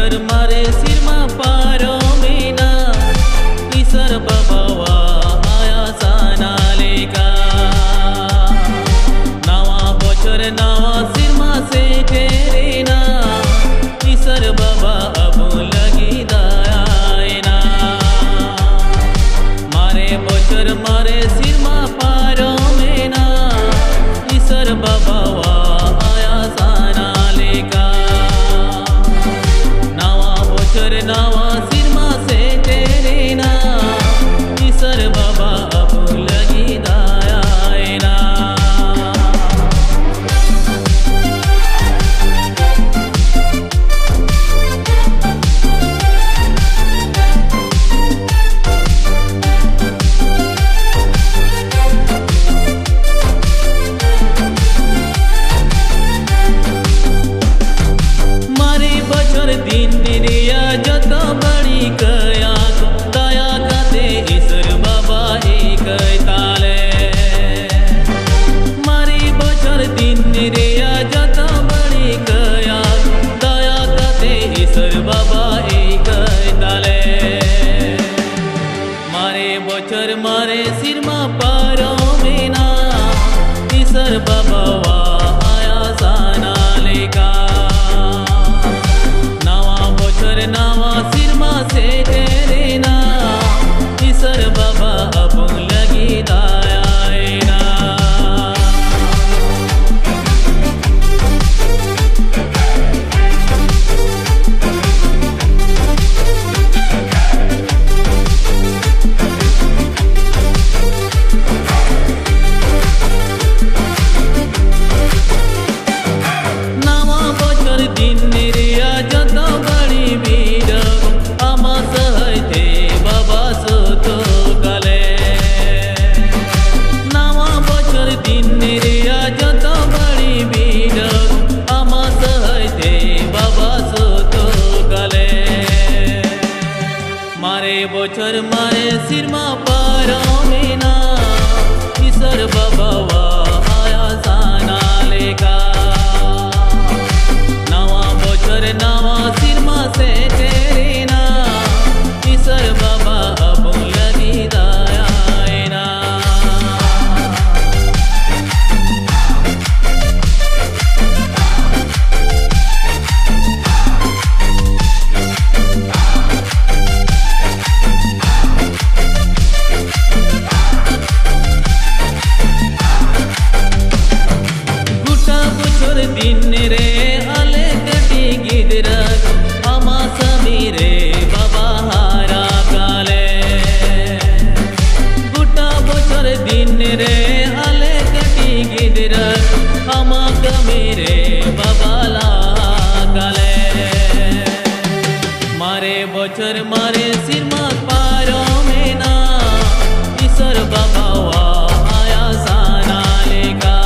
बचर मारे सिरमा पारो मीना ईसर बाबावा आया सानालेका नवा बचर नवा सिरमा से टेरेना ईसर बाबा अब लगी दायना मारे बचर मारे सिरमा पारो मीना ईसर बाबावा आया सानालेका नवा बचर नवा सिरमा से टेरेना ईसर बाबा अब लगी दायना दिन निरिया जत बड़ी कया दया कते ईश्वर बाबा एक ताले मारी बचर दिन निरिया जत बड़ी कया दया कते ईश्वर बाबा एक ताले मारे बचर मारे सिरमा पारो मीना ईश्वर बाबा आया सानालेका नवा सिरमा से टेरेना ईसर बाबा अब लगी दायना नवा बचर दिन निरिया जत बड़ी भीड़ आमा सहते बाबा सोतो गले नवा बचर दिन निरिया जत बड़ी भीड़ आमा सहते बाबा सोतो गले मारे बचर मारे सिरमा पारो मीना ईश्वर बाबा आया सानालेका नवा बचर नवा सिरमा से टेरेना ईश्वर बाबा अब लगी दायना गुटा बचर दिन रे अले कटी गिदरा आमा समीरे बाबा हारा काले गुटा बचर दिन रे अले कटी गिदरा आमा कमीरे बाबा ला काले मारे बचर मारे सिरमा पारो मीना ईश्वर बाबा आया सानालेका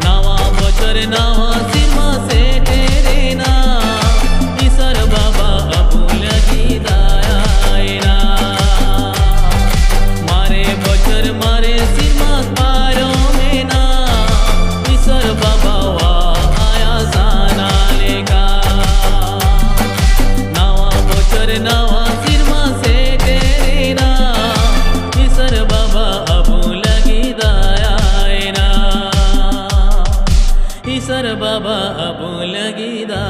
नवा बचर नवा सिरमा से टेरेना ईश्वर बाबा अब लगी दायना मारे बचर मारे सिरमा पारो मीना ईश्वर बाबा आया सानालेका नवा बचर नवा सिरमा से टेरेना ईश्वर बाबा अब लगी दायना ईश्वर बाबा अब लगी दा